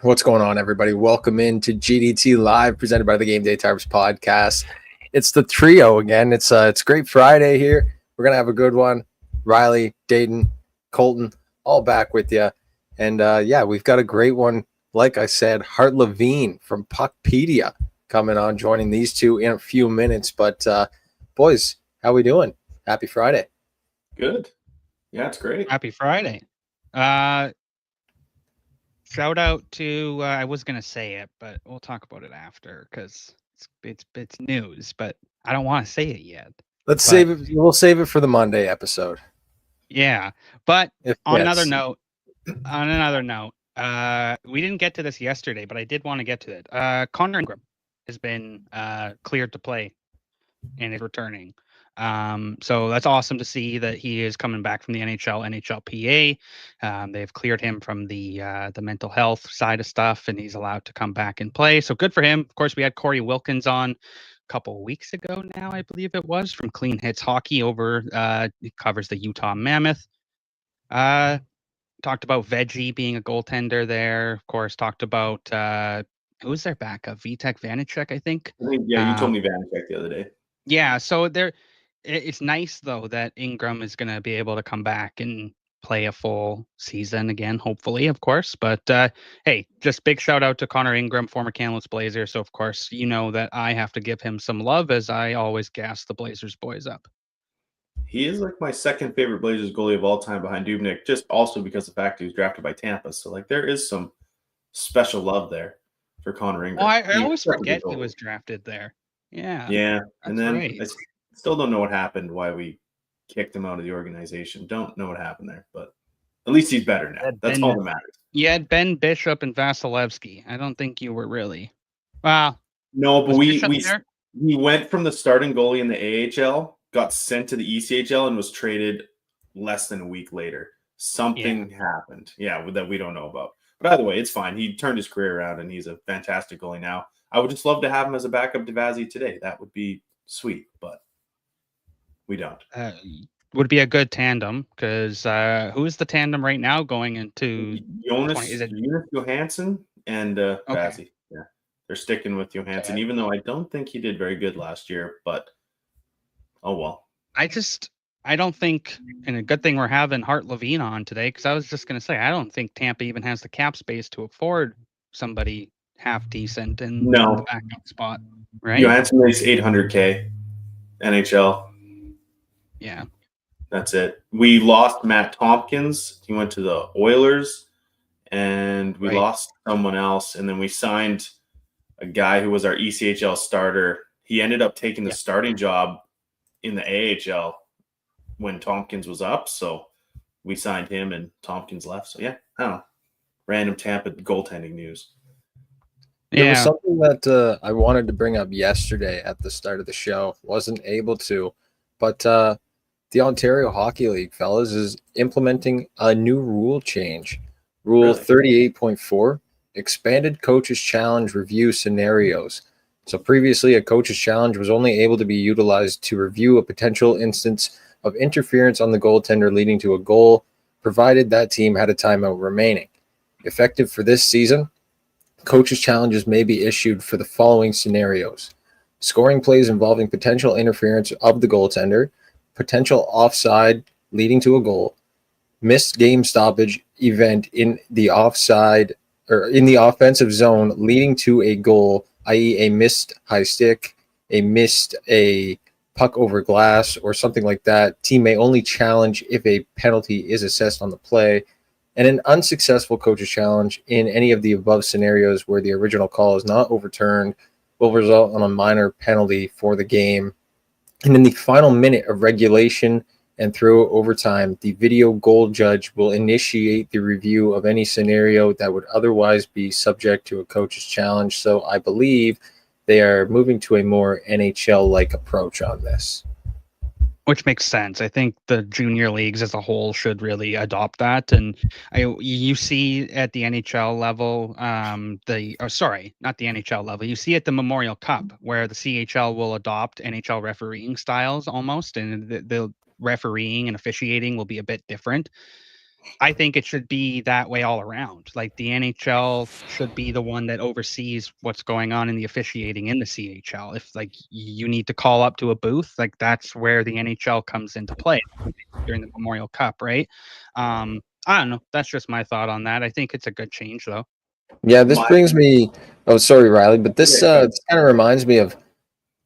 What's going on, everybody? Welcome into GDT Live, presented by the Game Day Tires podcast. It's the trio again. It's Great Friday here. We're gonna have a good one. Riley, Dayton, Colton, all back with you, and we've got a great one. Like I said, Hart Levine from Puckpedia coming on, joining these two in a few minutes. But boys, how we doing? Happy Friday. Good. Yeah, it's great. Happy Friday. Shout out to I was gonna say it, but we'll talk about it after because it's news, but I don't want to say it yet. Save it. We'll save it for the Monday episode. Yeah, but on another note, we didn't get to this yesterday, but I did want to get to it. Connor Ingram has been cleared to play and is returning. So that's awesome to see that he is coming back from the NHLPA. They've cleared him from the mental health side of stuff, and he's allowed to come back and play. So good for him. Of course, we had Corey Wilkins on a couple of weeks ago now, I believe it was, from Clean Hits Hockey over. He covers the Utah Mammoth. Talked about Veggie being a goaltender there. Of course, talked about who's their backup? Vitek Vanacek, I think. Yeah, you told me Vanacek the other day. Yeah, so it's nice, though, that Ingram is going to be able to come back and play a full season again, hopefully, of course. But, hey, just big shout out to Connor Ingram, former Kamloops Blazer. So, of course, you know that I have to give him some love as I always gas the Blazers boys up. He is like my second favorite Blazers goalie of all time behind Dubnyk, just also because of the fact he was drafted by Tampa. So, like, there is some special love there for Connor Ingram. Oh, I always forget he was drafted there. Yeah. Yeah. And then right. I still don't know what happened, why we kicked him out of the organization. Don't know what happened there, but at least he's better now. That's all that matters. You had Ben Bishop and Vasilevsky. I don't think you were really. Well, no, but we went from the starting goalie in the AHL, got sent to the ECHL, and was traded less than a week later. Something happened, that we don't know about. But either way, it's fine. He turned his career around, and he's a fantastic goalie now. I would just love to have him as a backup to Vazzy today. That would be sweet, but we don't. Would be a good tandem because who's the tandem right now going into Jonas Johansson and Vazzy? Yeah, they're sticking with Johansson, even though I don't think he did very good last year. But oh well. I don't think, and a good thing we're having Hart Levine on today because I was just going to say I don't think Tampa even has the cap space to afford somebody half decent in the backup spot, right? Johansson makes $800K NHL. Yeah. That's it. We lost Matt Tompkins. He went to the Oilers, and we lost someone else. And then we signed a guy who was our ECHL starter. He ended up taking the starting job in the AHL when Tompkins was up. So we signed him, and Tompkins left. So, I don't know. Random Tampa goaltending news. There was something that I wanted to bring up yesterday at the start of the show. Wasn't able to, but the Ontario Hockey League, fellas, is implementing a new rule change. Rule 38.4, expanded coaches challenge review scenarios. So previously, a coaches challenge was only able to be utilized to review a potential instance of interference on the goaltender leading to a goal, provided that team had a timeout remaining. Effective for this season, coaches challenges may be issued for the following scenarios: scoring plays involving potential interference of the goaltender, potential offside leading to a goal, missed game stoppage event in the offside or in the offensive zone leading to a goal, i.e. a missed high stick, a puck over glass, or something like that. Team may only challenge if a penalty is assessed on the play. And an unsuccessful coach's challenge in any of the above scenarios where the original call is not overturned will result in a minor penalty for the game. And in the final minute of regulation and throw overtime, the video goal judge will initiate the review of any scenario that would otherwise be subject to a coach's challenge. So I believe they are moving to a more NHL-like approach on this. Which makes sense. I think the junior leagues as a whole should really adopt that. And you see at the NHL level, not the NHL level. You see at the Memorial Cup where the CHL will adopt NHL refereeing styles almost, and the refereeing and officiating will be a bit different. I think it should be that way all around. Like the NHL should be the one that oversees what's going on in the officiating in the CHL. If like you need to call up to a booth, like that's where the NHL comes into play during the Memorial Cup, right? I don't know. That's just my thought on that. I think it's a good change though. Yeah, this brings me. Oh, sorry, Riley, but this kind of reminds me of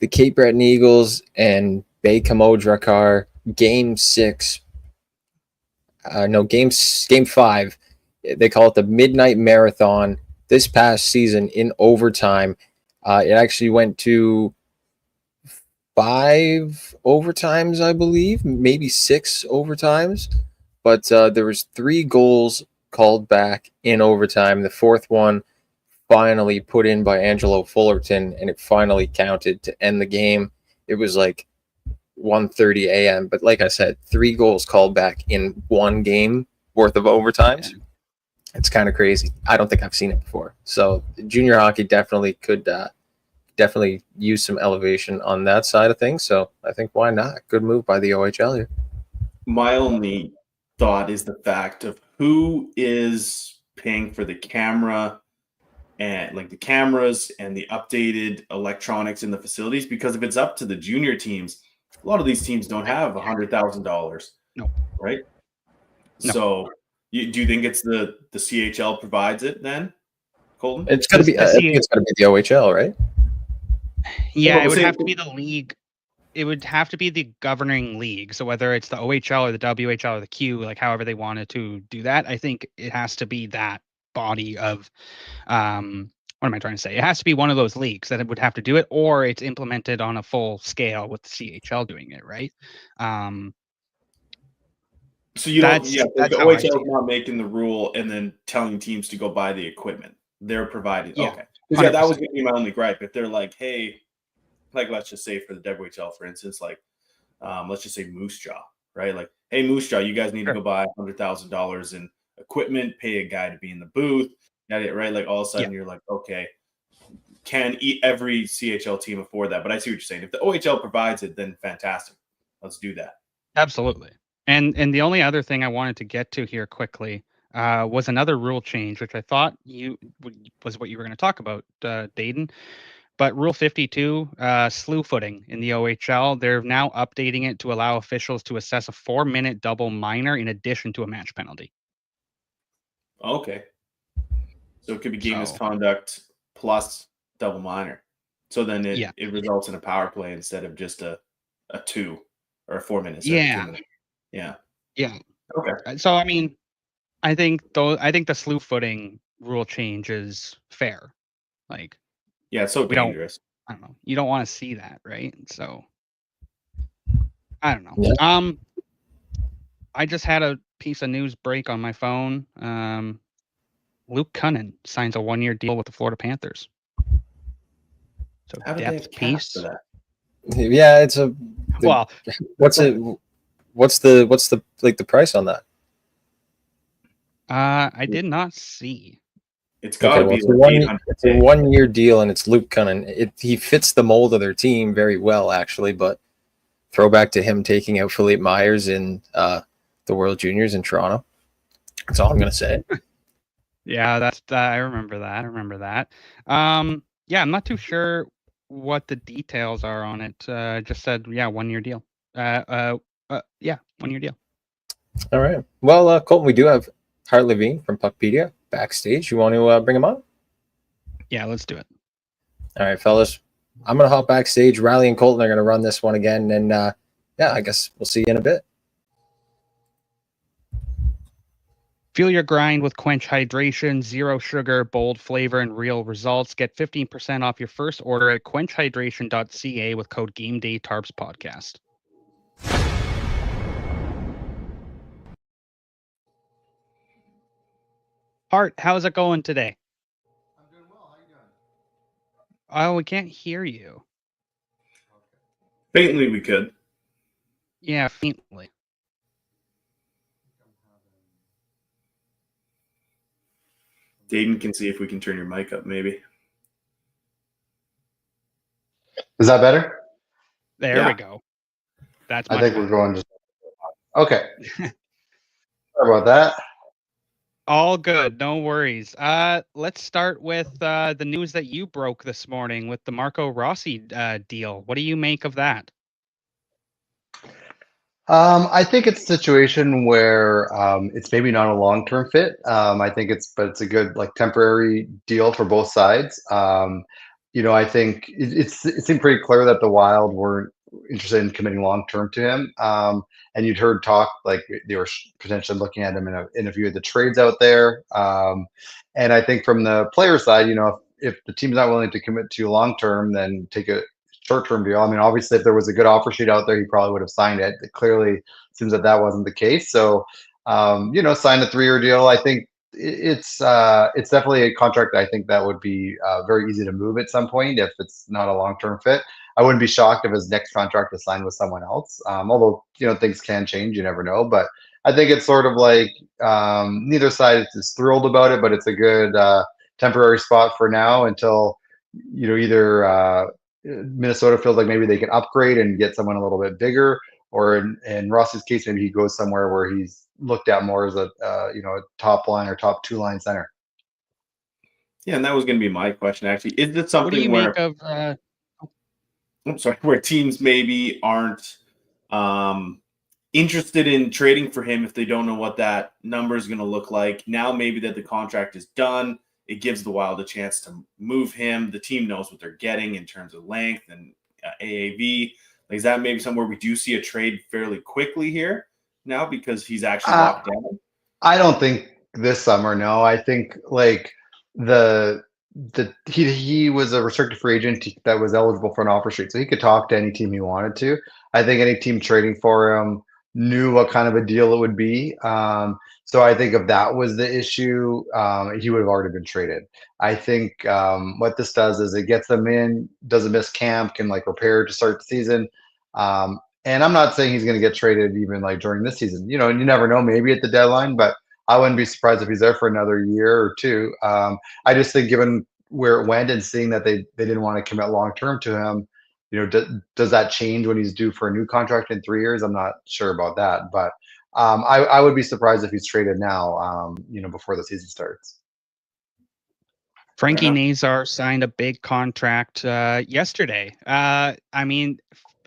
the Cape Breton Eagles and Bay Camo Drakkar Game 6. Game 5. They call it the Midnight Marathon this past season in overtime. It actually went to 5 overtimes, I believe, maybe 6 overtimes. But there was 3 goals called back in overtime. The fourth one finally put in by Angelo Fullerton, and it finally counted to end the game. It was like 1:30 a.m. But like I said, 3 goals called back in one game worth of overtimes. It's kind of crazy. I don't think I've seen it before. So junior hockey definitely could definitely use some elevation on that side of things. So I think why not? Good move by the OHL here. My only thought is the fact of who is paying for the camera and like the cameras and the updated electronics in the facilities, because if it's up to the junior teams, a lot of these teams don't have $100,000. No. Right? No. So do you think it's the CHL provides it then, Colton? It's got to be. I think it's got to be the OHL, right? Yeah, it would have to be the league. It would have to be the governing league. So whether it's the OHL or the WHL or the Q, like however they wanted to do that, I think it has to be that body of what am I trying to say? It has to be one of those leagues that it would have to do it, or it's implemented on a full scale with the CHL doing it, right? So you don't, the OHL is not making the rule and then telling teams to go buy the equipment. They're providing. Yeah, okay. Yeah, that was going to be my only gripe. If they're like, hey, like let's just say for the WHL, for instance, like let's just say Moose Jaw, right? Like, hey, Moose Jaw, you guys need to go buy $100,000 in equipment, pay a guy to be in the booth, right? Like all of a sudden you're like, okay, can every CHL team afford that? But I see what you're saying. If the OHL provides it, then fantastic. Let's do that. Absolutely. And the only other thing I wanted to get to here quickly was another rule change, which I thought was what you were going to talk about, Dayton. But Rule 52, slew footing in the OHL, they're now updating it to allow officials to assess a 4-minute double minor in addition to a match penalty. Okay. So it could be game misconduct plus double minor. So then it results in a power play instead of just a 2 or a 4 minutes. Yeah. Yeah. Yeah. Okay. So I mean, I think the slew footing rule change is fair. Like, yeah, it's so dangerous. I don't know. You don't want to see that, right? So I don't know. Yeah. I just had a piece of news break on my phone. Luke Cunnin signs a 1-year deal with the Florida Panthers. So depth piece. For that? Yeah, it's a what's the like the price on that? I did not see. It's got to be it's a 1-year deal, and it's Luke Cunnin. He fits the mold of their team very well, actually. But throwback to him taking out Philippe Myers in the World Juniors in Toronto. That's all I'm gonna say. Yeah, that's I remember that. Yeah, I'm not too sure what the details are on it. Just said 1-year deal. 1-year deal. All right. Well, Colton, we do have Hart Levine from Puckpedia backstage. You want to bring him on? Yeah, let's do it. All right, fellas. I'm going to hop backstage. Riley and Colton are going to run this one again. And I guess we'll see you in a bit. Fuel your grind with Quench Hydration, 0 sugar, bold flavor, and real results. Get 15% off your first order at quenchhydration.ca with code GameDayTarpsPodcast. Hart, how's it going today? I'm doing well. How you doing? Oh, we can't hear you. Faintly, we could. Yeah, faintly. Dayton can see if we can turn your mic up, maybe. Is that better? There we go. That's much I think better. we're going just okay. Sorry about that. All good, no worries. Let's start with the news that you broke this morning with the Marco Rossi deal. What do you make of that? I think it's a situation where it's maybe not a long-term fit. I think but it's a good like temporary deal for both sides. I think it seemed pretty clear that the Wild weren't interested in committing long-term to him. And you'd heard talk like they were potentially looking at him in a few of the trades out there. And I think from the player side, if the team's not willing to commit to long-term, then take a short-term deal. I mean, obviously, if there was a good offer sheet out there, he probably would have signed it. It clearly seems that wasn't the case. So, sign a 3-year deal. I think it's definitely a contract. I think that would be very easy to move at some point if it's not a long-term fit. I wouldn't be shocked if his next contract is signed with someone else. Although things can change, you never know. But I think it's sort of like neither side is thrilled about it, but it's a good temporary spot for now until either Minnesota feels like maybe they can upgrade and get someone a little bit bigger, or in Ross's case, maybe he goes somewhere where he's looked at more as a a top line or top 2-line center. Yeah, and that was going to be my question actually. Is it something what do you where make of? I'm sorry, where teams maybe aren't interested in trading for him if they don't know what that number is going to look like? Now, maybe that the contract is done, it gives the Wild a chance to move him. The team knows what they're getting in terms of length and AAV. Like, is that maybe somewhere we do see a trade fairly quickly here now because he's actually locked down? I don't think this summer. No, I think like he was a restricted free agent that was eligible for an offer sheet, so he could talk to any team he wanted to. I think any team trading for him knew what kind of a deal it would be. So I think if that was the issue, he would have already been traded. I think what this does is it gets them in, doesn't miss camp, can like prepare to start the season. And I'm not saying he's going to get traded even like during this season, and you never know, maybe at the deadline, but I wouldn't be surprised if he's there for another year or two. I just think given where it went and seeing that they didn't want to commit long term to him, does that change when he's due for a new contract in 3 years? I'm not sure about that, but I would be surprised if he's traded now, before the season starts. Frankie Nazar signed a big contract yesterday. I mean,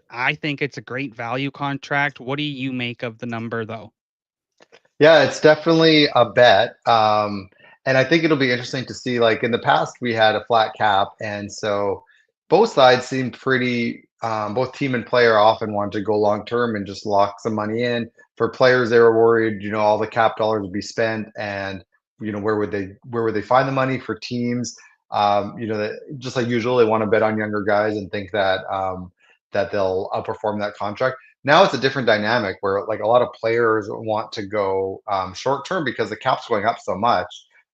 I think it's a great value contract. What do you make of the number, though? Yeah, it's definitely a bet. And I think it'll be interesting to see, like in the past, we had a flat cap. And so both sides seemed pretty, both team and player often wanted to go long term and just lock some money in. For players, they were worried, all the cap dollars would be spent and, where would they find the money? For teams, that just like usual, they want to bet on younger guys and think that they'll outperform that contract. Now it's a different dynamic where like a lot of players want to go short term because the cap's going up so much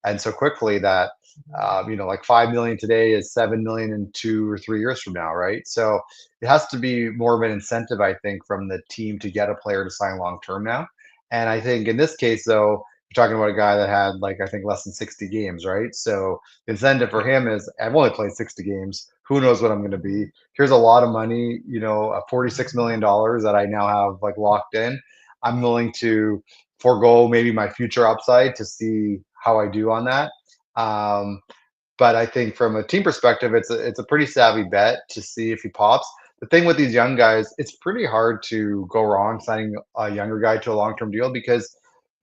and so quickly that like 5 million today is 7 million in 2 or 3 years from now, right? So it has to be more of an incentive, I think, from the team to get a player to sign long term now. And I think in this case, though, you're talking about a guy that had like I think less than 60 games, right? So the incentive for him is I've only played 60 games. Who knows what I'm going to be? Here's a lot of money, $46 million that I now have like locked in. I'm willing to forego maybe my future upside to see how I do on that. But I think from a team perspective, it's a pretty savvy bet to see if he pops. The thing with these young guys, it's pretty hard to go wrong signing a younger guy to a long-term deal because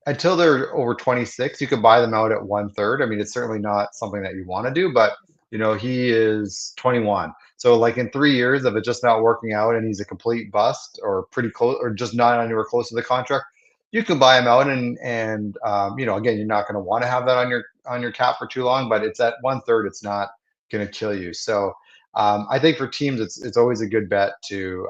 until they're over 26, you can buy them out at 1/3. I mean, it's certainly not something that you want to do, but he is 21. So like in 3 years, if it's just not working out and he's a complete bust or pretty close or just not anywhere close to the contract, you can buy him out and again, you're not going to want to have that on your cap for too long, but it's at 1/3. It's not going to kill you. So I think for teams, it's always a good bet to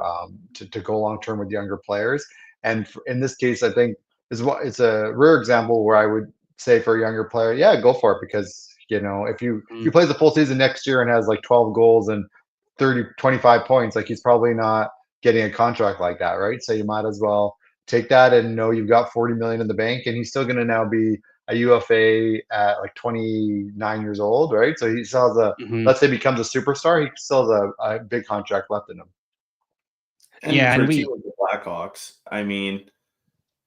go long term with younger players. And in this case, I think it's a rare example where I would say for a younger player, yeah, go for it, because if he plays the full season next year and has like 12 goals and 25 points, like he's probably not getting a contract like that, right? So you might as well take that and know you've got 40 million in the bank, and he's still going to now be a UFA at like 29 years old, right? So he still has let's say becomes a superstar, he still has a big contract left in him. And for a team like the Blackhawks, I mean,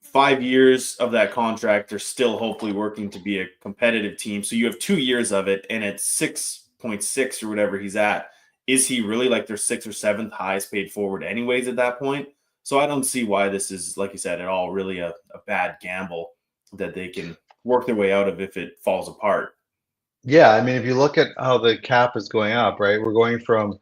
5 years of that contract, they're still hopefully working to be a competitive team. So you have 2 years of it, and at 6.6 or whatever he's at, is he really like their 6th or 7th highest paid forward anyways at that point? So I don't see why this is, like you said, at all really a bad gamble that they can work their way out of if it falls apart. Yeah, I mean, if you look at how the cap is going up, right? We're going from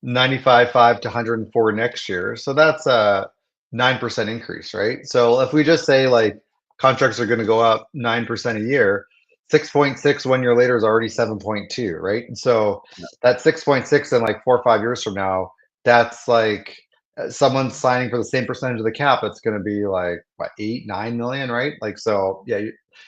95.5 to 104 next year. So that's a 9% increase, right? So if we just say like contracts are going to go up 9% a year, 6.6 1 year later is already 7.2, right? And so that 6.6 in like 4 or 5 years from now, that's like someone signing for the same percentage of the cap. It's going to be like what, 8-9 million, right? Like, so yeah,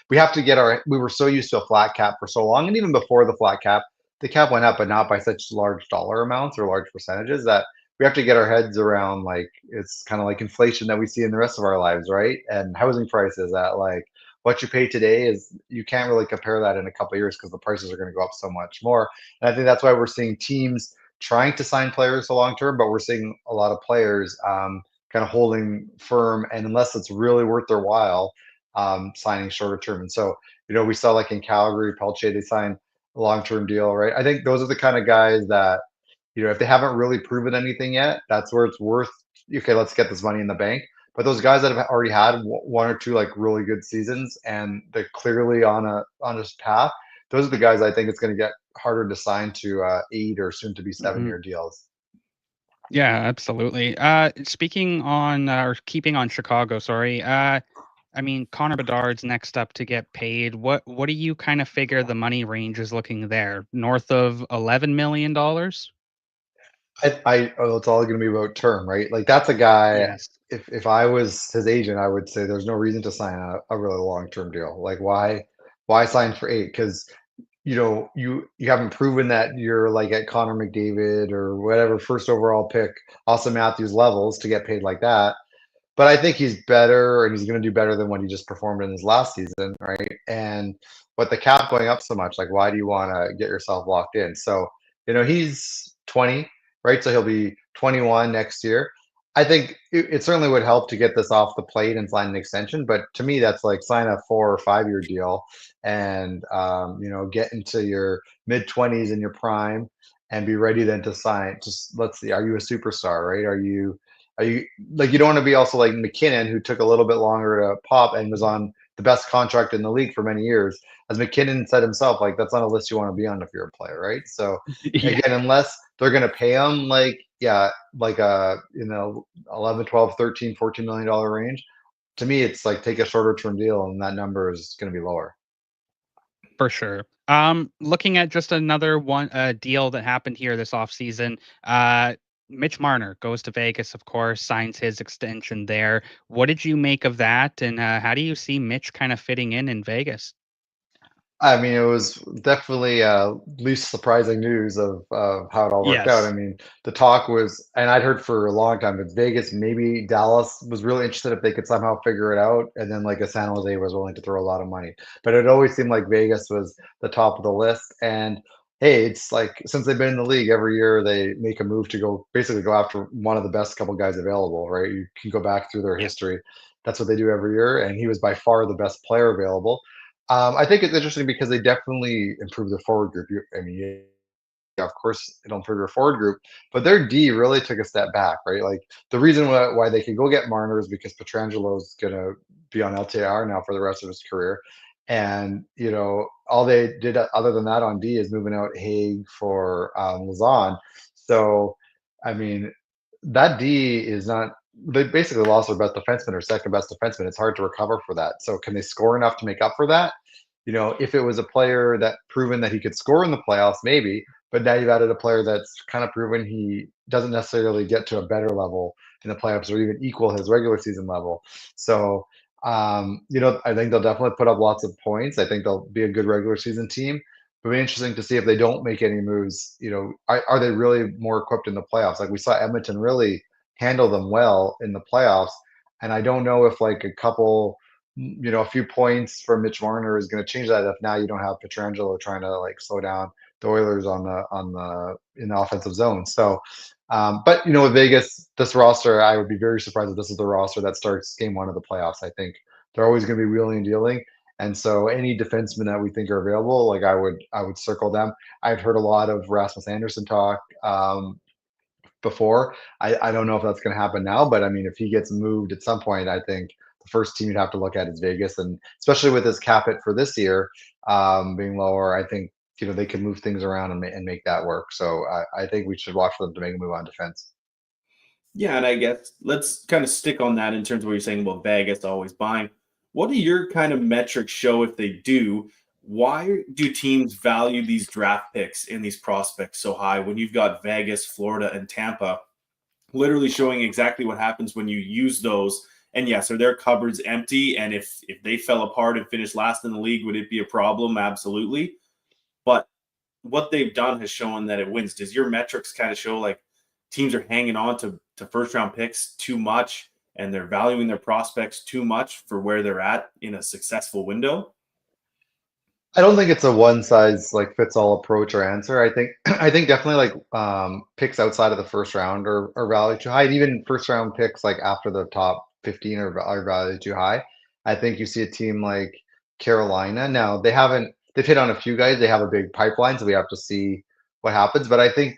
we have to get we were so used to a flat cap for so long, and even before the flat cap, the cap went up, but not by such large dollar amounts or large percentages, that we have to get our heads around. Like, it's kind of like inflation that we see in the rest of our lives, right? And housing prices, that like what you pay today is, you can't really compare that in a couple of years because the prices are going to go up so much more. And I think that's why we're seeing teams trying to sign players to long term, but we're seeing a lot of players kind of holding firm, and unless it's really worth their while, signing shorter term. And so, we saw like in Calgary, Pelche, they signed a long-term deal, right? I think those are the kind of guys that, if they haven't really proven anything yet, that's where it's worth, okay, let's get this money in the bank. But those guys that have already had one or two like really good seasons, and they're clearly on a path, those are the guys I think it's going to get harder to sign to 8 or soon to be 7-year deals. Yeah, absolutely. Speaking on or keeping on Chicago, sorry. I mean, Connor Bedard's next up to get paid. What do you kind of figure the money range is looking there? North of $11 million? It's all going to be about term, right? Like, that's a guy. Yes. If I was his agent, I would say there's no reason to sign a really long-term deal. Like, why sign for 8? Because you haven't proven that you're like at Connor McDavid or whatever first overall pick, Austin Matthews levels to get paid like that. But I think he's better, and he's going to do better than what he just performed in his last season, right? And with the cap going up so much, like, why do you want to get yourself locked in? So, he's 20, right? So he'll be 21 next year. I think it certainly would help to get this off the plate and sign an extension. But to me, that's like sign a 4 or 5 year deal, and get into your mid-20s in your prime, and be ready then to sign. Just, let's see, are you a superstar, right? Are you like, you don't want to be also like McKinnon, who took a little bit longer to pop and was on the best contract in the league for many years. As McKinnon said himself, like, that's not a list you want to be on if you're a player, right? So again, unless they're going to pay him like 11, 12, 13, 14 million dollar range, to me it's like, take a shorter term deal, and that number is going to be lower. For sure. Looking at just another one deal that happened here this offseason, Mitch Marner goes to Vegas, of course, signs his extension there. What did you make of that, and how do you see Mitch kind of fitting in Vegas? I mean, it was definitely least surprising news of how it all worked out. I mean, the talk was, and I'd heard for a long time, that Vegas, maybe Dallas was really interested if they could somehow figure it out, and then like a San Jose was willing to throw a lot of money. But it always seemed like Vegas was the top of the list. And hey, it's like, since they've been in the league, every year they make a move to basically go after one of the best couple guys available, right? You can go back through their history. That's what they do every year, and he was by far the best player available. I think it's interesting because they definitely improved their forward group. I mean, yeah, of course, it'll improve their forward group, but their D really took a step back, right? Like, the reason why they could go get Marner is because Petrangelo's going to be on LTIR now for the rest of his career. And, all they did other than that on D is moving out Haig for Lazan. So, I mean, that D is not, they basically lost their best defenseman or second best defenseman. It's hard to recover for that. So can they score enough to make up for that? If it was a player that proven that he could score in the playoffs, maybe, but now you've added a player that's kind of proven he doesn't necessarily get to a better level in the playoffs or even equal his regular season level. So I think they'll definitely put up lots of points. I think they'll be a good regular season team. It'll be interesting to see if they don't make any moves. Are they really more equipped in the playoffs? Like we saw Edmonton really handle them well in the playoffs, and I don't know if like a couple, a few points from Mitch Marner is going to change that. If now you don't have Pietrangelo trying to like slow down the Oilers in the offensive zone. So, but with Vegas, this roster, I would be very surprised if this is the roster that starts game one of the playoffs. I think they're always going to be wheeling and dealing. And so any defensemen that we think are available, like I would circle them. I've heard a lot of Rasmus Anderson talk before. I don't know if that's going to happen now, but I mean, if he gets moved at some point, I think the first team you'd have to look at is Vegas, and especially with his cap hit for this year being lower, I think they can move things around and make that work. So I think we should watch for them to make a move on defense. Yeah, and I guess let's kind of stick on that in terms of what you're saying about Vegas always buying. What do your kind of metrics show if they do? Why do teams value these draft picks and these prospects so high when you've got Vegas, Florida, and Tampa literally showing exactly what happens when you use those? And yes, are their cupboards empty? And if they fell apart and finished last in the league, would it be a problem? Absolutely. But what they've done has shown that it wins. Does your metrics kind of show like teams are hanging on to first round picks too much and they're valuing their prospects too much for where they're at in a successful window? I don't think it's a one size like fits all approach or answer. I think I think definitely like picks outside of the first round are valued too high. And even first round picks like after the top 15 are valued too high. I think you see a team like Carolina. Now they've hit on a few guys. They have a big pipeline, so we have to see what happens. But I think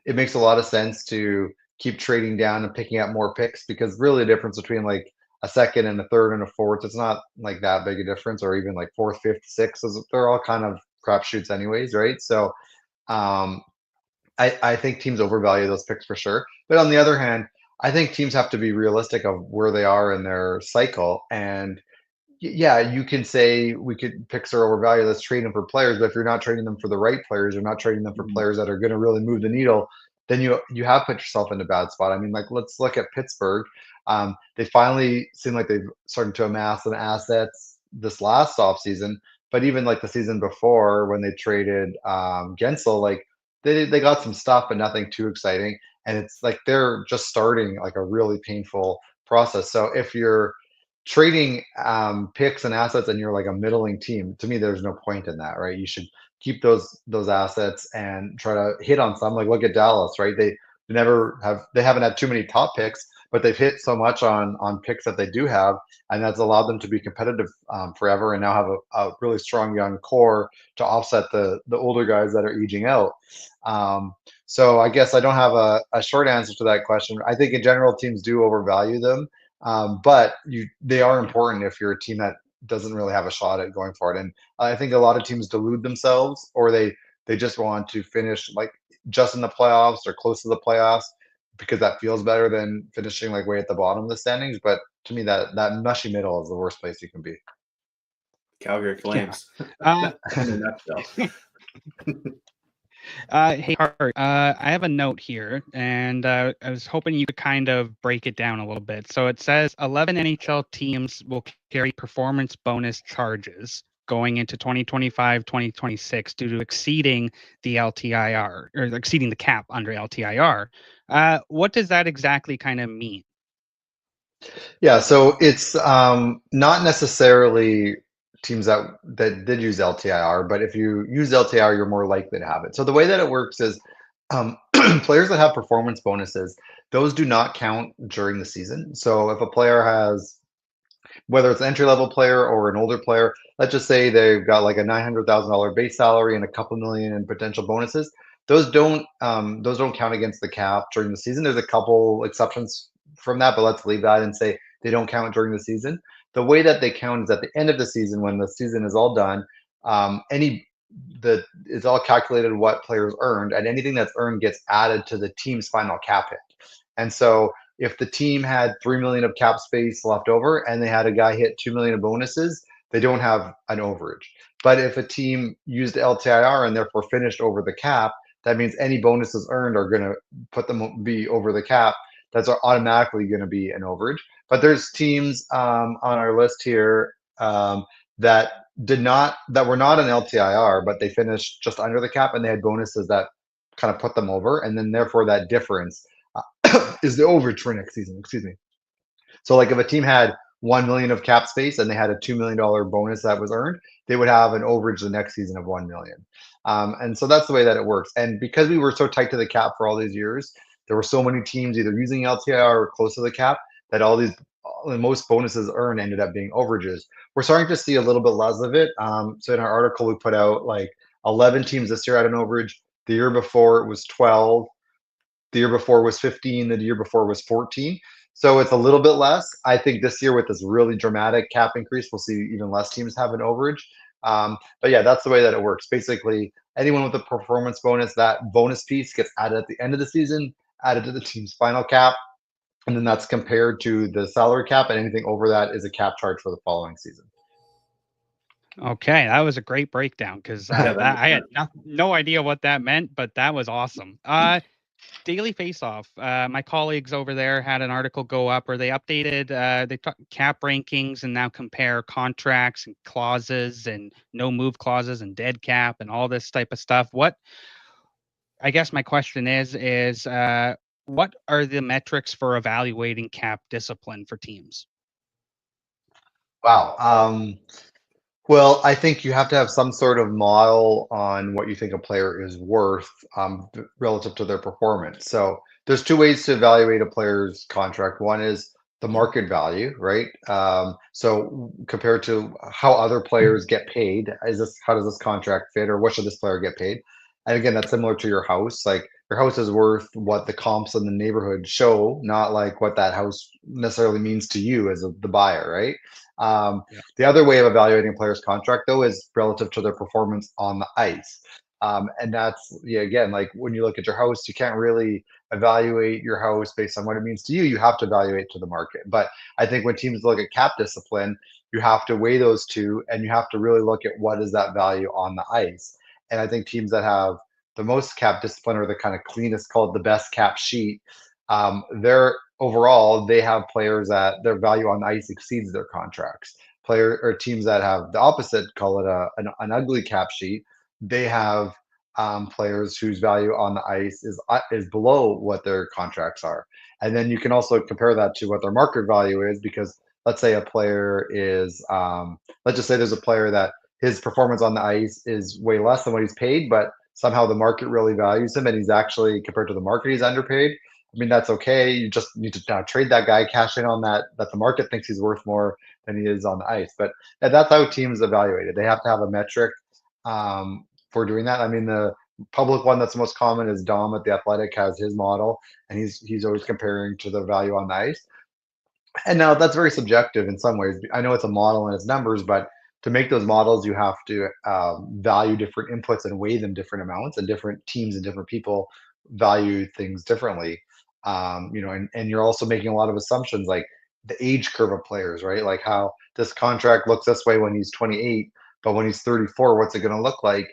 it makes a lot of sense to keep trading down and picking up more picks, because really the difference between like a second and a third and a fourth, it's not like that big a difference, or even like fourth, fifth, sixth, they're all kind of crapshoots anyways, right? So um, I think teams overvalue those picks for sure. But on the other hand, I think teams have to be realistic of where they are in their cycle. And yeah, you can say picks are overvalued, let's trade them for players, but if you're not trading them for the right players, you're not trading them for players that are going to really move the needle, then you have put yourself in a bad spot. I mean, like let's look at Pittsburgh. They finally seem like they've started to amass some assets this last offseason, but even like the season before when they traded Gensel, like they got some stuff, but nothing too exciting. And it's like they're just starting like a really painful process. So if you're trading picks and assets and you're like a middling team, to me there's no point in that, right? You should keep those assets and try to hit on some. Like look at Dallas, right? They haven't had too many top picks, but they've hit so much on picks that they do have, and that's allowed them to be competitive forever, and now have a really strong young core to offset the older guys that are aging out. So I guess I don't have a short answer to that question. I think in general teams do overvalue them, but they are important if you're a team that doesn't really have a shot at going for it. And I think a lot of teams delude themselves, or they just want to finish like just in the playoffs or close to the playoffs because that feels better than finishing like way at the bottom of the standings. But to me, that mushy middle is the worst place you can be. Calgary Flames. Yeah. In a nutshell. Hey, Hart, I have a note here, and I was hoping you could kind of break it down a little bit. So it says 11 NHL teams will carry performance bonus charges going into 2025-2026 due to exceeding the LTIR, or exceeding the cap under LTIR. What does that exactly kind of mean? Yeah, so it's not necessarily teams that did use LTIR, but if you use LTIR, you're more likely to have it. So the way that it works is players that have performance bonuses, those do not count during the season. So if a player has, whether it's an entry level player or an older player, let's just say they've got like a $900,000 base salary and a couple million in potential bonuses. Those don't count against the cap during the season. There's a couple exceptions from that, but let's leave that and say they don't count during the season. The way that they count is at the end of the season, when the season is all done. It's all calculated what players earned, and anything that's earned gets added to the team's final cap hit. And so if the team had 3 million of cap space left over and they had a guy hit 2 million of bonuses, they don't have an overage. But if a team used LTIR and therefore finished over the cap, that means any bonuses earned are going to put them be over the cap. that's automatically going to be an overage. But there's teams on our list here that were not an LTIR, but they finished just under the cap and they had bonuses that kind of put them over, and then therefore that difference is the overage for next season. Excuse me. So like if a team had 1 million of cap space and they had a $2 million bonus that was earned, they would have an overage the next season of 1 million. And so that's the way that it works. And because we were so tight to the cap for all these years, there were so many teams either using LTIR or close to the cap that most bonuses earned ended up being overages. We're starting to see a little bit less of it. So in our article, we put out like 11 teams this year had an overage. The year before it was 12. The year before was 15. The year before was 14. So it's a little bit less. I think this year with this really dramatic cap increase, we'll see even less teams have an overage. But yeah, that's the way that it works. Basically, anyone with a performance bonus, that bonus piece gets added at the end of the season, added to the team's final cap, and then that's compared to the salary cap, and anything over that is a cap charge for the following season. Okay, that was a great breakdown because I had no idea what that meant, but that was awesome. Daily Face-Off, my colleagues over there had an article go up where they updated cap rankings and now compare contracts and clauses and no move clauses and dead cap and all this type of stuff. I guess my question is what are the metrics for evaluating cap discipline for teams? Wow. Well, I think you have to have some sort of model on what you think a player is worth relative to their performance. So there's two ways to evaluate a player's contract. One is the market value, right? So compared to how other players get paid, how does this contract fit, or what should this player get paid? And again, that's similar to your house. Like your house is worth what the comps in the neighborhood show, not like what that house necessarily means to you as the buyer, right? The other way of evaluating a player's contract, though, is relative to their performance on the ice. And that's, again, like when you look at your house, you can't really evaluate your house based on what it means to you. You have to evaluate to the market. But I think when teams look at cap discipline, you have to weigh those two, and you have to really look at what is that value on the ice. And I think teams that have the most cap discipline or the kind of cleanest, called the best cap sheet, they're overall, they have players that their value on the ice exceeds their contracts. Teams that have the opposite, call it an ugly cap sheet, they have players whose value on the ice is below what their contracts are. And then you can also compare that to what their market value is, because let's say a player is, let's just say there's a player that his performance on the ice is way less than what he's paid, but somehow the market really values him and he's actually, compared to the market, he's underpaid. I mean, that's okay. You just need to trade that guy, cash in on that the market thinks he's worth more than he is on the ice. But that's how teams evaluate it. They have to have a metric for doing that. I mean, the public one that's the most common is Dom at The Athletic has his model, and he's always comparing to the value on the ice. And now that's very subjective in some ways. I know it's a model and it's numbers, but to make those models, you have to value different inputs and weigh them different amounts, and different teams and different people value things differently. And you're also making a lot of assumptions, like the age curve of players, right? Like how this contract looks this way when he's 28, but when he's 34, what's it going to look like?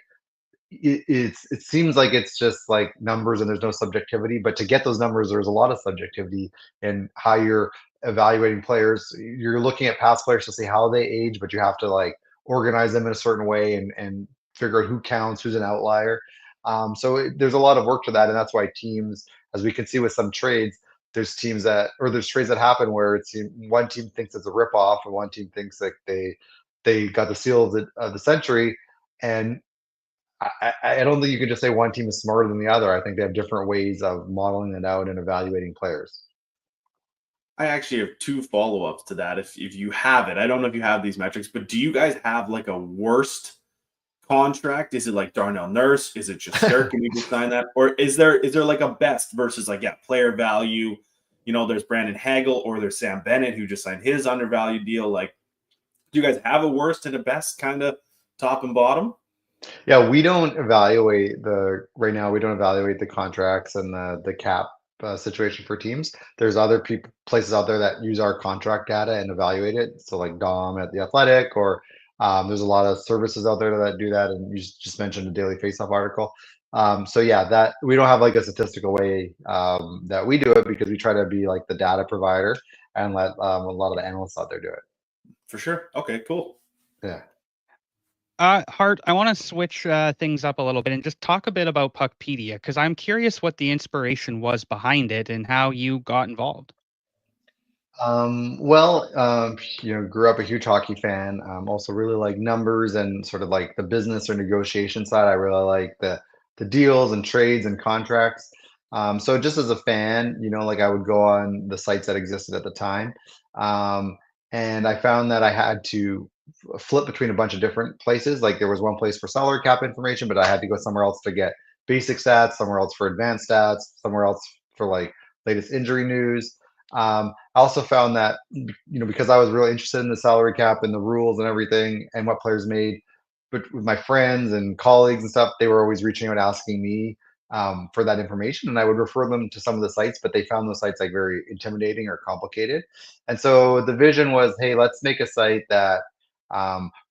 It seems like it's just like numbers and there's no subjectivity, but to get those numbers, there's a lot of subjectivity in how you're evaluating players. You're looking at past players to see how they age, but you have to like organize them in a certain way and figure out who counts, who's an outlier. There's a lot of work to that, and that's why teams, as we can see with some trades, there's trades that happen where one team thinks it's a ripoff, and one team thinks like they got the seal of the century. And I don't think you can just say one team is smarter than the other. I think they have different ways of modeling it out and evaluating players. I actually have two follow-ups to that. If you have it, I don't know if you have these metrics, but do you guys have like a worst contract? Is it like Darnell Nurse? Is it just Can we just sign that? Or is there like a best versus like, player value? There's Brandon Hagel or there's Sam Bennett who just signed his undervalued deal. Like, do you guys have a worst and a best kind of top and bottom? Yeah, we don't evaluate right now. We don't evaluate the contracts and the cap situation for teams. There's other places out there that use our contract data and evaluate it. So like Dom at The Athletic or There's a lot of services out there that do that, and you just mentioned the Daily Faceoff article. So yeah, that we don't have like a statistical way that we do it because we try to be like the data provider and let a lot of the analysts out there do it. For sure. Okay, cool. Yeah. Hart, I want to switch things up a little bit and just talk a bit about Puckpedia because I'm curious what the inspiration was behind it and how you got involved. Well, grew up a huge hockey fan. Also really like numbers and sort of like the business or negotiation side. I really like the deals and trades and contracts. So just as a fan, like I would go on the sites that existed at the time. Um, and I found that I had to flip between a bunch of different places. Like there was one place for salary cap information, but I had to go somewhere else to get basic stats, somewhere else for advanced stats, somewhere else for like latest injury news. I also found that because I was really interested in the salary cap and the rules and everything and what players made, but with my friends and colleagues and stuff, they were always reaching out asking me for that information, and I would refer them to some of the sites, but they found those sites like very intimidating or complicated. And so the vision was, hey, let's make a site that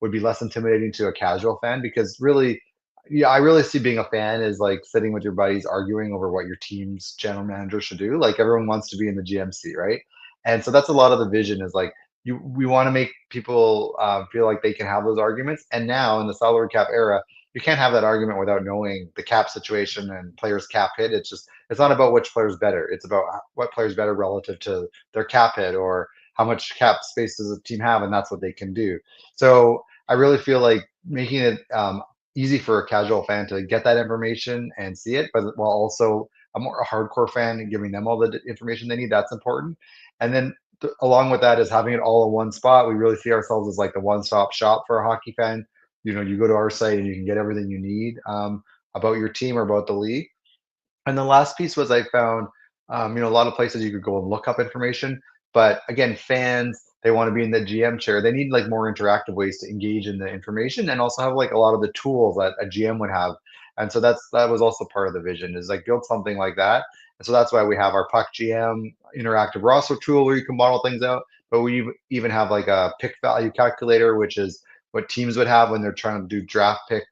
would be less intimidating to a casual fan because really yeah, I really see being a fan is like sitting with your buddies arguing over what your team's general manager should do. Like everyone wants to be in the GMC, right? And so that's a lot of the vision is like we want to make people feel like they can have those arguments. And now in the salary cap era, you can't have that argument without knowing the cap situation and players cap hit. It's not about which player's better. It's about what player's better relative to their cap hit or how much cap space does a team have, and that's what they can do. So I really feel like making it easy for a casual fan to get that information and see it, but while also a hardcore fan and giving them all the information they need, that's important. And then along with that is having it all in one spot. We really see ourselves as like the one-stop shop for a hockey fan. You go to our site and you can get everything you need about your team or about the league. And the last piece was I found, a lot of places you could go and look up information, but again, fans they want to be in the GM chair. They need like more interactive ways to engage in the information and also have like a lot of the tools that a GM would have. And so that was also part of the vision is like build something like that. And so that's why we have our Puck GM interactive roster tool where you can model things out. But we even have like a pick value calculator, which is what teams would have when they're trying to do draft pick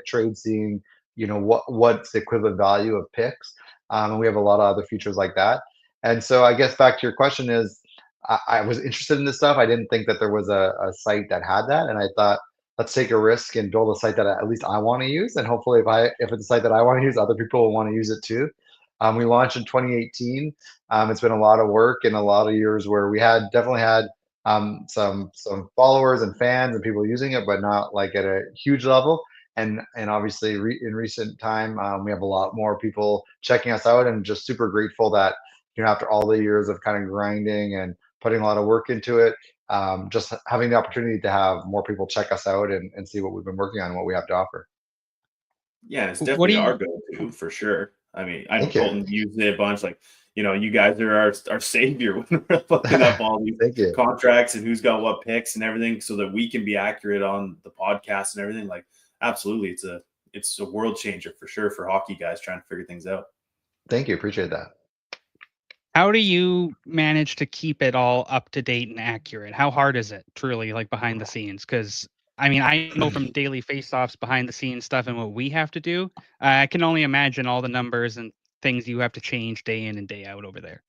trade, seeing what's the equivalent value of picks. And we have a lot of other features like that. And so I guess back to your question is I was interested in this stuff. I didn't think that there was a site that had that. And I thought, let's take a risk and build a site that at least I want to use. And hopefully if it's a site that I want to use, other people will want to use it too. We launched in 2018. It's been a lot of work and a lot of years where we definitely had some followers and fans and people using it, but not like at a huge level. And obviously in recent time, we have a lot more people checking us out, and just super grateful that after all the years of kind of grinding and putting a lot of work into it, just having the opportunity to have more people check us out and see what we've been working on and what we have to offer. Yeah, it's definitely our go-to for sure. I mean, I know Colton used it a bunch. Like, you guys are our savior when we're looking up all these contracts and who's got what picks and everything, so that we can be accurate on the podcast and everything. Like, absolutely, it's a world changer for sure for hockey guys trying to figure things out. Thank you, appreciate that. How do you manage to keep it all up to date and accurate? How hard is it truly, like behind the scenes? Because I mean, I know from daily face-offs, behind the scenes stuff, and what we have to do. I can only imagine all the numbers and things you have to change day in and day out over there.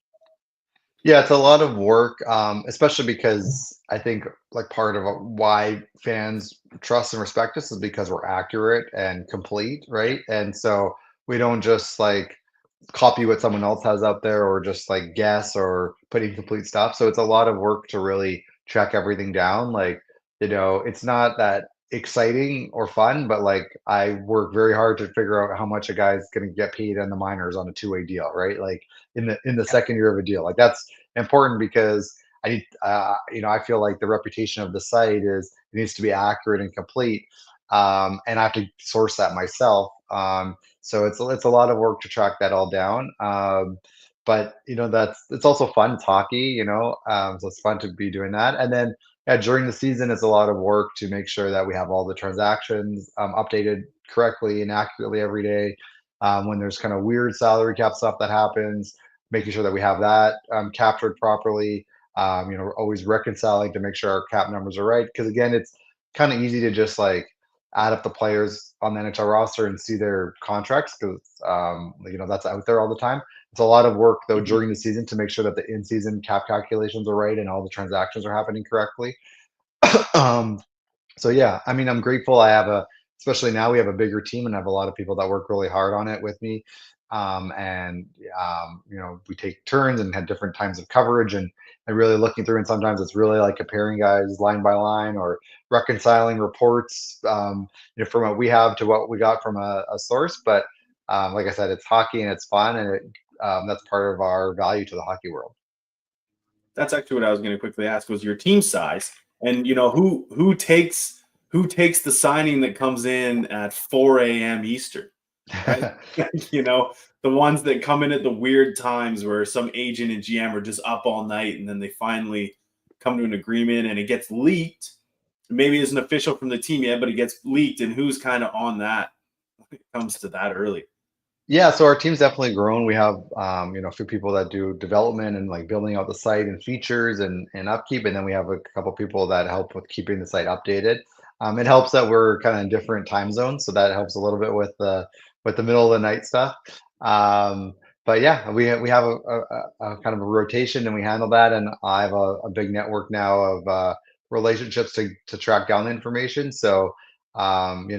Yeah, it's a lot of work, especially because I think like part of why fans trust and respect us is because we're accurate and complete, right? And so we don't just like copy what someone else has up there or just like guess or put incomplete stuff. So it's a lot of work to really track everything down. Like, it's not that exciting or fun, but like I work very hard to figure out how much a guy's going to get paid on the minors on a two-way deal, right? Like in the second year of a deal. Like that's important because I need, I feel like the reputation of the site is it needs to be accurate and complete. And I have to source that myself. So it's a lot of work to track that all down. But it's also fun. It's hockey, so it's fun to be doing that. And then during the season, it's a lot of work to make sure that we have all the transactions updated correctly and accurately every day. When there's kind of weird salary cap stuff that happens, making sure that we have that captured properly. We're always reconciling to make sure our cap numbers are right. Because again, kind of easy to just like add up the players on the NHL roster and see their contracts because that's out there all the time. It's a lot of work though Mhm. during the season to make sure that the in-season cap calculations are right and all the transactions are happening correctly. So yeah, I mean, I'm grateful. Especially now we have a bigger team and I have a lot of people that work really hard on it with me. And we take turns and had different times of coverage and really looking through. And sometimes it's really like comparing guys line by line or reconciling reports, from what we have to what we got from a source. But like I said, it's hockey and it's fun, and that's part of our value to the hockey world. That's actually what I was going to quickly ask was your team size, and who takes the signing that comes in at 4 a.m. Eastern, right? The ones that come in at the weird times where some agent and GM are just up all night and then they finally come to an agreement and it gets leaked. Maybe it isn't official from the team yet, but it gets leaked, and who's kind of on that when it comes to that early? Yeah, so our team's definitely grown. We have a few people that do development and like building out the site and features and upkeep, and then we have a couple people that help with keeping the site updated. It helps that we're kind of in different time zones, so that helps a little bit with the middle of the night stuff. But yeah, we have a kind of a rotation, and we handle that. And I have a big network now of relationships to track down the information. So I'm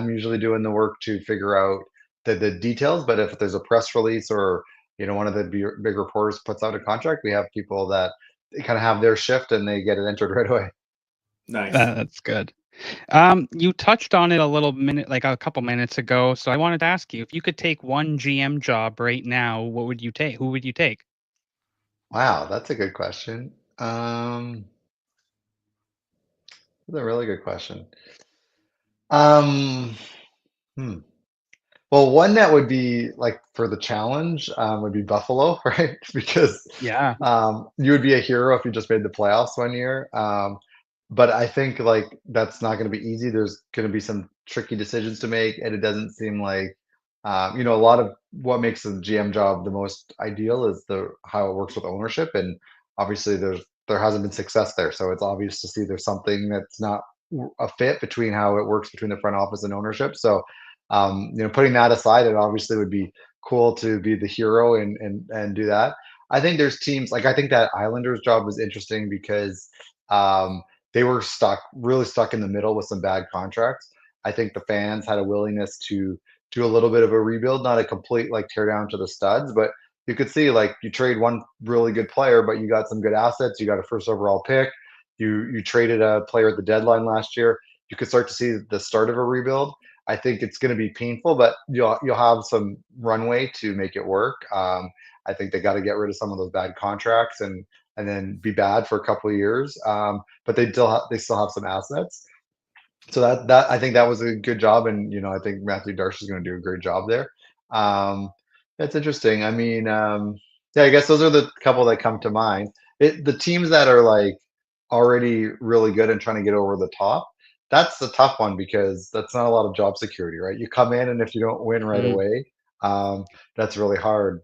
usually doing the work to figure out the details, but if there's a press release or one of the big reporters puts out a contract, we have people that they kind of have their shift and they get it entered right away. Nice. That's good. You touched on it a couple minutes ago, so I wanted to ask you if you could take one GM job right now, what would you take? Who would you take? Wow, that's a good question. That's a really good question. Um, hmm. Well, one that would be like for the challenge would be Buffalo, right? Because Yeah. you would be a hero if you just made the playoffs one year. But I think like that's not going to be easy. There's going to be some tricky decisions to make, and it doesn't seem like a lot of what makes the GM job the most ideal is the how it works with ownership, and obviously there hasn't been success there. So it's obvious to see there's something that's not a fit between how it works between the front office and ownership. So putting that aside, it obviously would be cool to be the hero and do that. I think there's teams like I think that Islanders job was interesting because they were really stuck in the middle with some bad contracts. I think the fans had a willingness to do a little bit of a rebuild, not a complete like tear down to the studs, but you could see like you trade one really good player, but you got some good assets. You got a first overall pick. You traded a player at the deadline last year. You could start to see the start of a rebuild. I think it's going to be painful, but you'll have some runway to make it work. I think they got to get rid of some of those bad contracts and then be bad for a couple of years. But they still have some assets. So that I think that was a good job, and I think Matthew Darsh is going to do a great job there. That's interesting. I mean, yeah, I guess those are the couple that come to mind. The teams that are like already really good and trying to get over the top, that's the tough one because that's not a lot of job security, right? You come in and if you don't win right Mhm. away, that's really hard.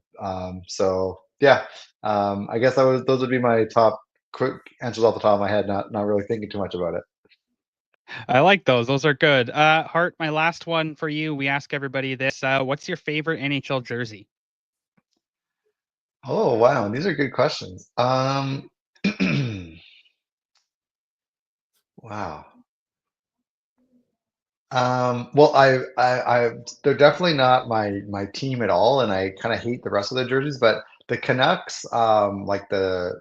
So yeah, I guess those would be my top quick answers off the top of my head, not really thinking too much about it. I like those. Those are good. Hart, my last one for you. We ask everybody this. What's your favorite NHL jersey? Oh wow, these are good questions. Wow. Well, they're definitely not my team at all, and I kind of hate the rest of the jerseys. But the Canucks, like the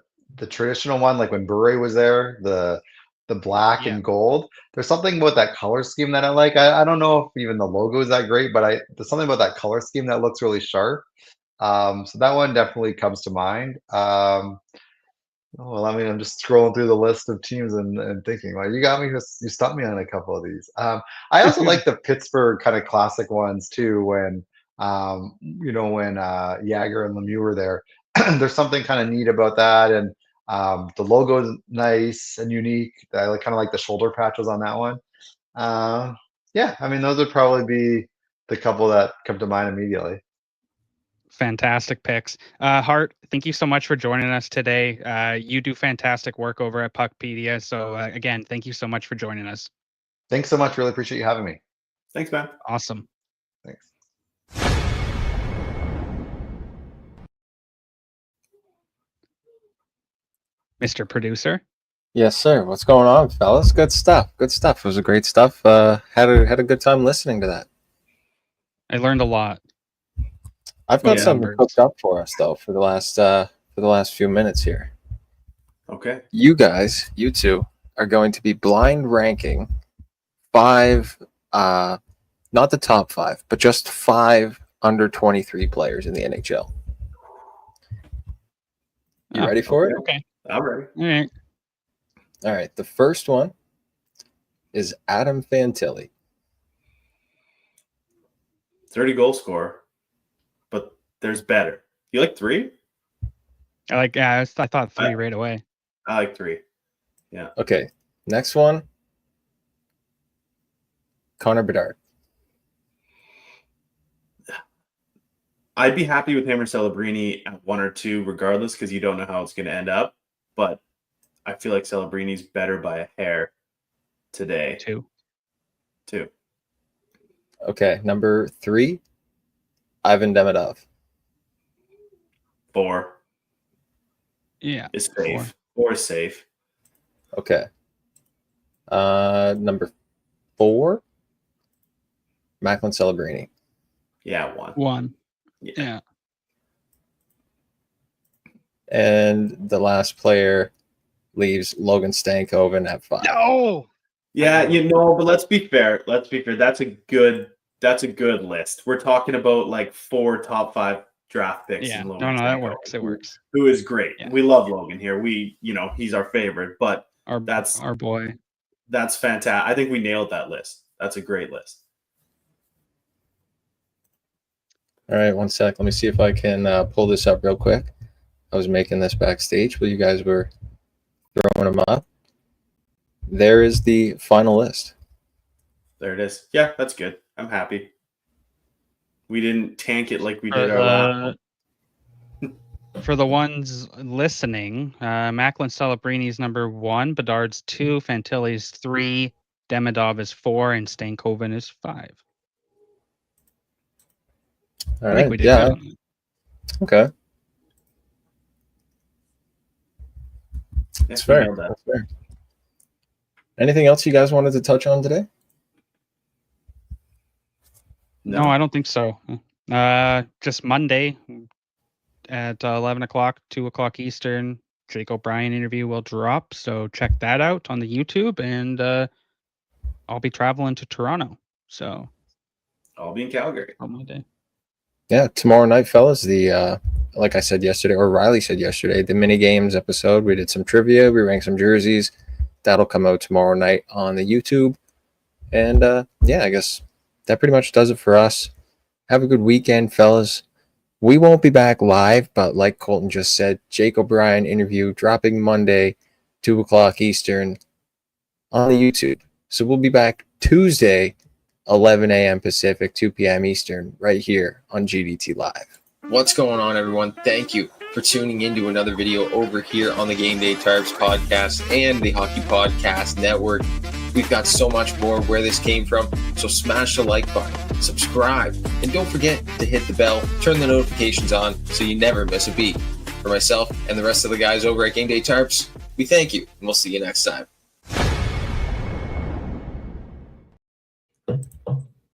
traditional one, like when Bure was there, the black Yeah. and gold. There's something about that color scheme that I like. I don't know if even the logo is that great, but there's something about that color scheme that looks really sharp. So that one definitely comes to mind. Oh, well, I mean, I'm just scrolling through the list of teams and thinking, well, you stumped me on a couple of these. I also like the Pittsburgh kind of classic ones too, when Jagger and Lemieux were there. There's something kind of neat about that, and the logo is nice and unique. I like kind of like the shoulder patches on that one. Yeah, I mean, those would probably be the couple that come to mind immediately. fantastic picks. Hart, thank you so much for joining us today. You do fantastic work over at Puckpedia. So again, thank you so much for joining us. Thanks so much. Really appreciate you having me. Thanks, man. Awesome. Thanks. Mr. Producer. Yes, sir. What's going on, fellas? Good stuff. Good stuff. It was a great stuff. Had a good time listening to that. I learned a lot. I've got Yeah. something cooked up for us though for the last few minutes here. Okay. You guys, you two, are going to be blind ranking 5, not the top 5, but just 5 under 23 players in the NHL. You ready for it? Okay. I'm ready. All right. All right. The first one is Adam Fantilli. 30 goal scorer, but there's better. You like 3? I thought 3 right away. I like 3. Yeah. Okay. Next one, Connor Bedard. I'd be happy with him or Celebrini at 1 or 2 regardless, because you don't know how it's going to end up. But I feel like Celebrini's better by a hair today. 2. Okay. Number 3, Ivan Demidov. 4 Yeah. is safe. 4 is safe. Okay. Number 4, Macklin Celebrini. Yeah, 1. 1. Yeah. Yeah. And the last player leaves Logan Stankoven at 5. No. Yeah, but let's be fair. That's a good list. We're talking about like 4 top 5 draft picks. Yeah. In No, Logan that Stankoven, works. It works. Who is great. Yeah. We love Logan here. He's our favorite, but that's our boy. That's fantastic. I think we nailed that list. That's a great list. All right, one sec. Let me see if I can pull this up real quick. I was making this backstage while you guys were throwing them up. There is the final list. There it is. Yeah, that's good. I'm happy. We didn't tank it like we did our last one. For the ones listening, Macklin Celebrini's number 1, Bedard's 2, Fantilli's 3, Demidov is 4, and Stankoven is 5. All I right. think we did Yeah. good on that. Okay. That's fair. nailed that. That's fair. Anything else you guys wanted to touch on today? No, I don't think so. Just Monday at 11 o'clock, 2 o'clock Eastern, Jake O'Brien interview will drop. So check that out on the YouTube, and I'll be traveling to Toronto. So I'll be in Calgary on my day. Yeah, tomorrow night, fellas, the like I said yesterday, or Riley said yesterday, the mini games episode, we did some trivia, we ranked some jerseys. That'll come out tomorrow night on the YouTube. And yeah, I guess that pretty much does it for us. Have a good weekend, fellas. We won't be back live, but like Colton just said, Jake O'Brien interview dropping Monday, 2 o'clock Eastern on the YouTube. So we'll be back Tuesday, 11 a.m. Pacific, 2 p.m. Eastern, right here on GDT Live. What's going on, everyone? Thank you for tuning into another video over here on the Game Day Tarps podcast and the Hockey Podcast Network. We've got so much more where this came from, so smash the like button, subscribe, and don't forget to hit the bell, turn the notifications on so you never miss a beat. For myself and the rest of the guys over at Game Day Tarps, we thank you, and we'll see you next time.